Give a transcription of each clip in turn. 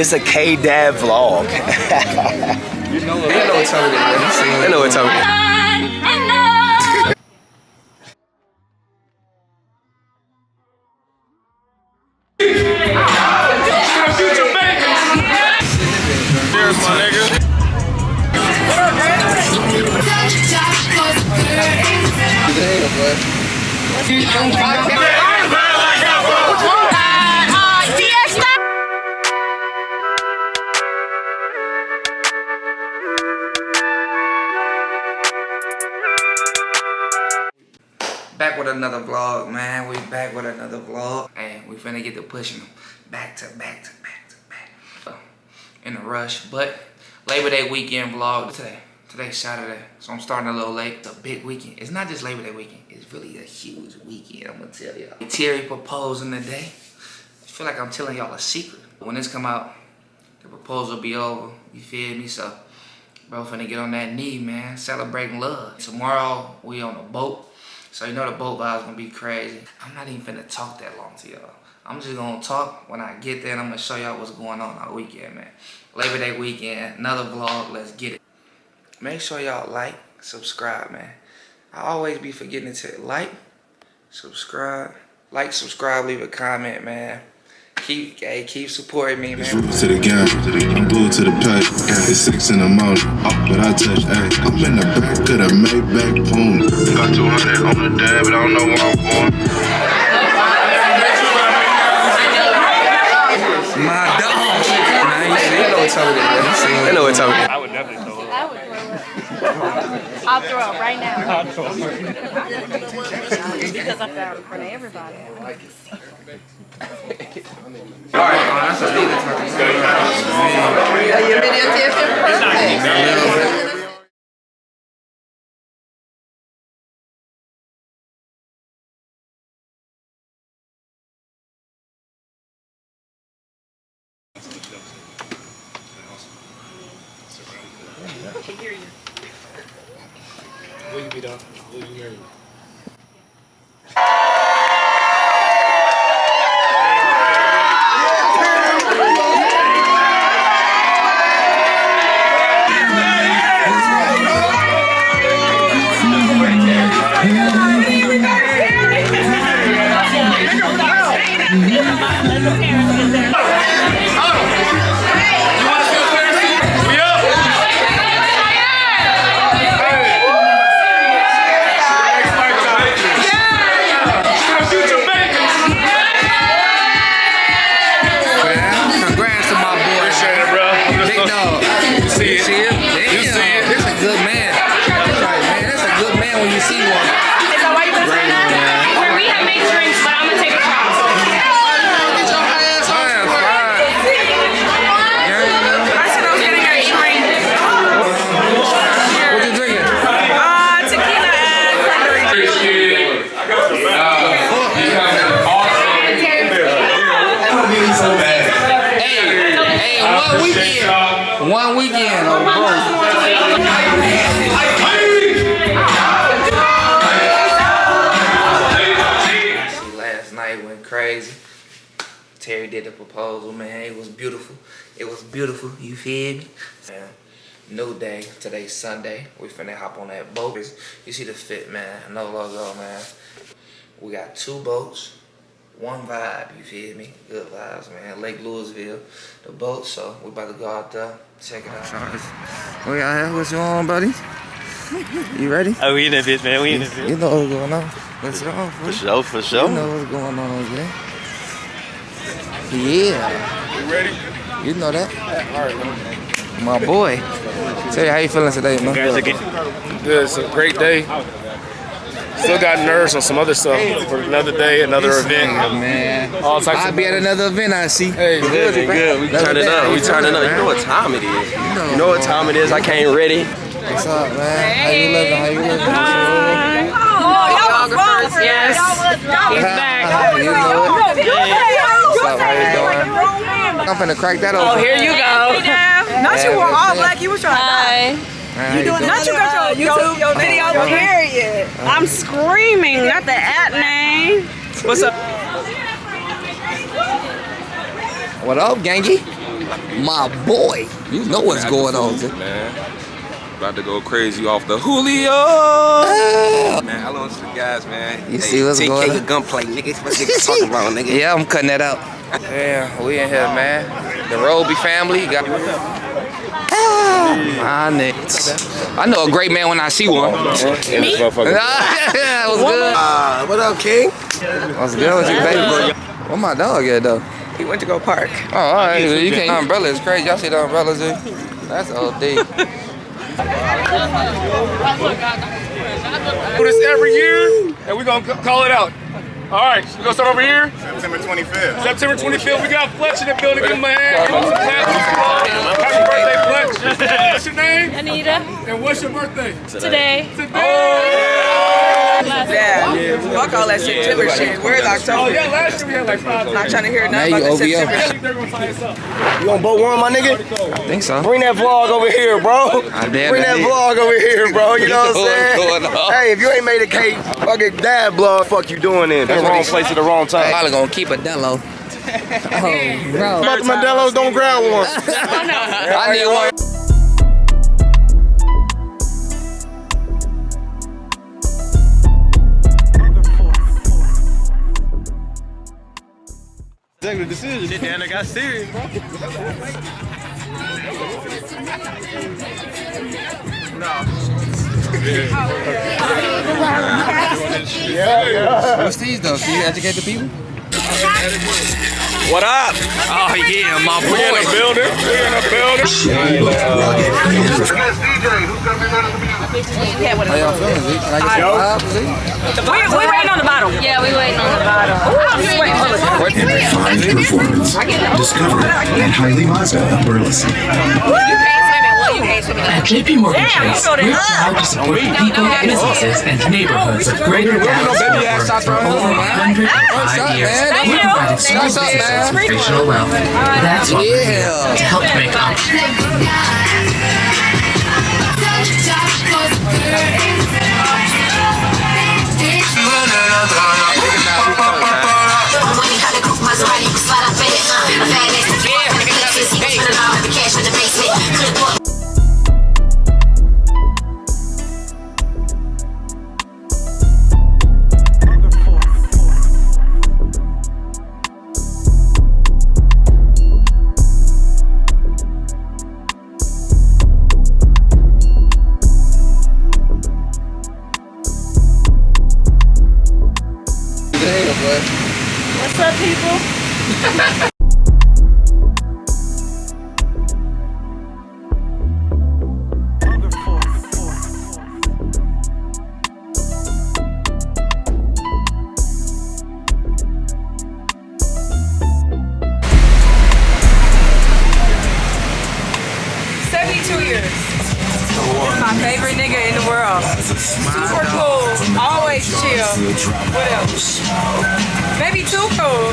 It's a K-Dad vlog. You know what time it is. I know what time it is. Cheers, my nigga. Back with another vlog, man. We back with another vlog, and we finna get to pushing them back to back. In a rush, but Labor Day weekend vlog today's Saturday, so I'm starting a little late. It's a big weekend. It's not just Labor Day weekend, it's really a huge weekend, I'm gonna tell y'all. Terry proposing today. I feel like I'm telling y'all a secret. When this come out, the proposal will be over, you feel me? So bro finna get on that knee, man, celebrating love. Tomorrow we on a boat, so you know the boat vibe's gonna be crazy. I'm not even finna talk that long to y'all. I'm just gonna talk when I get there, and I'm gonna show y'all what's going on all weekend, man. Labor Day weekend, another vlog, let's get it. Make sure y'all like, subscribe, man. I always be forgetting to like, subscribe, leave a comment, man. Keep supporting me, man. To the game, I'm glued to the pack. It's 6 in the morning, but I touch A. I'm in the back of the Maybach Puma. Got 200 on the dab, but I don't know where I'm going. My dog. I know what time it is. I know what time it is. I would definitely throw it. I would throw it. I'll throw it right now. I'll throw it. Because I'm out in front of everybody. Alright, that's a leader talking. Your videotape perfect. I can hear you. Will you be done? Will you hear you? One weekend, oh bro. Last night went crazy. Terry did the proposal, man. It was beautiful. It was beautiful, you feel me? New day, today's Sunday. We finna hop on that boat. You see the fit, man. No logo, man. We got 2 boats. One vibe, you feel me? Good vibes, man. Lake Louisville, the boat, so we about to go out there, check it out. We out here, what's going on, buddy? You ready? Oh, we in a bit, man. We in a bit. You know what's going on. Let's go. For sure, for sure. You know what's going on over there. Yeah. You ready? You know that. All right, man. My boy. Tell you how you feeling today, man? Good. It's a great day. Still got nerves on some other stuff for another day, another event. Man. All types I'll of be at another event, I see. Hey, Good. We turning up. We turning up. You know what time it is. You know what time it is. I came ready. What's up, man? How you living? How you living? Y'all was wrong for Yes. He's back. You know it. What's up? How you doing? I'm finna crack that open. Oh, here you go. Not you wore all black. You was trying to die. You doing Not you got your YouTube video period. I'm screaming, not the at name. What's up? What up, gangy? My boy. You know what's going on, man. About to go crazy off the Julio. Man, how long to the guys, man? You see what's going on? Gunplay, nigga. What niggas talking about, nigga? Yeah, I'm cutting that out. Yeah, we in here, man. The Roby family. Got my niggas. I know a great man when I see one. Me? What's good? What up, King? What's good with you, baby? Where my dog at, though? He went to go park. Oh, all right. You can't. The umbrella is crazy. Y'all see the umbrellas, dude? That's OD. Do this every year, and we're gonna call it out. All right, we're gonna start over here. September 25th. September 25th, we got Fletch in the building. Give him a hand. Give him some claps. Happy birthday, Fletch. What's your name? Anita. And what's your birthday? Today. Yeah. Fuck all that September shit. Where's Oh October? yeah, last year we had like 5. Not trying to hear nothing Now about you the OVO. September shit. They're gonna tie us up. You on boat one, my nigga? I think so. Bring that vlog over here, bro. Bring that vlog over here, bro. You know what I'm saying? Hey, if you ain't made a cake, fucking dad vlog, fuck you doing in? That's the wrong place at the wrong time. Probably gonna keep a Dello. Oh, bro. About the Modelo's, don't grab one. I need one. Executive decision. Shit, damn, I got serious, bro. What's these though? Can you educate the people? What up? Oh yeah, my boy. We in the building. How y'all feeling, Z? Can I get some vibes, Z? We waiting on the bottom. Yeah, we waiting on the bottom. Refined performance. Discover at Highly Mazda of Burleson. At JP Morgan Chase, we're proud to support the people, businesses, and neighborhoods of Greater Dallas for over 105 years. We provided small businesses with regional wealth. That's what we're here to help make up. What's up, people? My favorite nigga in the world. Super cool. Always chill. What else? Maybe too cool.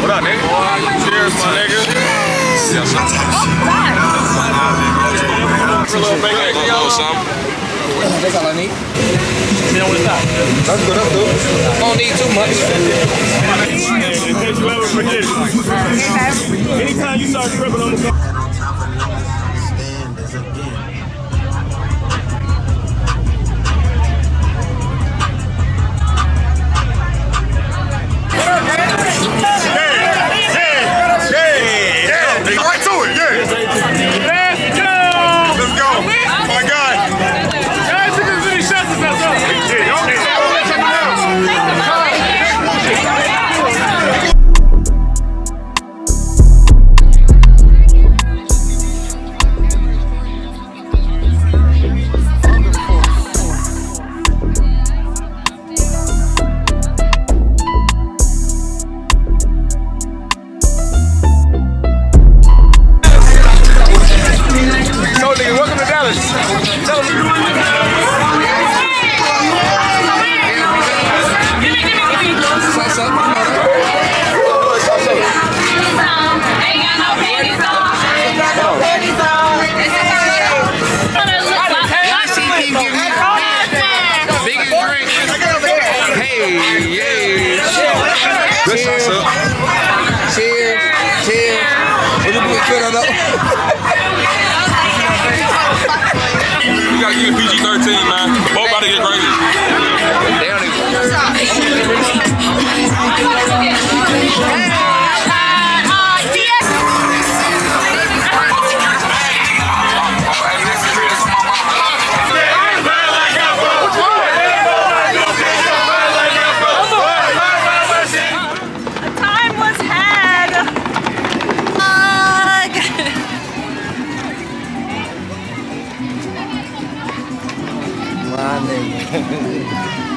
What up, nigga? Cheers, my nigga. That's all I need. You know what's up? That's good, that's good. Don't need too much. In case you ever forget it. Anytime you start tripping on the phone. You gotta use PG-13, man. The boat about to get crazy. They don't even.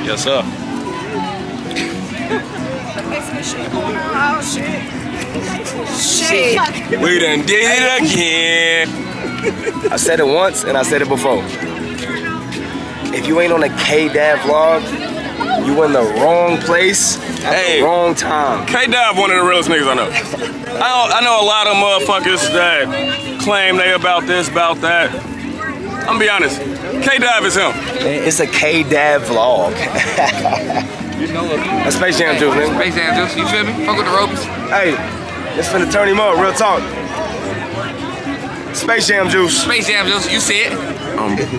Yes, sir. Oh, shit. Shit. We done did it again. I said it once and I said it before. If you ain't on a K-Dab vlog, you in the wrong place at the wrong time. K-Dab one of the realest niggas I know. I know a lot of motherfuckers that claim they about this, about that. I'm gonna be honest. K-Dab is him. It's a K-Dab vlog. That's Space Jam juice, man. Space Jam juice, you feel me? Fuck with the ropes. Hey, it's finna turn him up, real talk. Space Jam juice. Space Jam juice, you see it.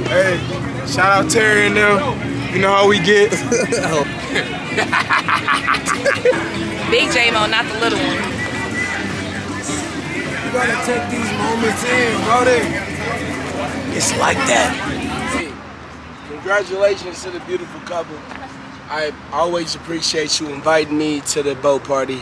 Hey, shout out Terry and them. You know how we get. Big J-Mo, not the little one. You gotta take these moments in, brother. It's like that. Congratulations to the beautiful couple. I always appreciate you inviting me to the boat party.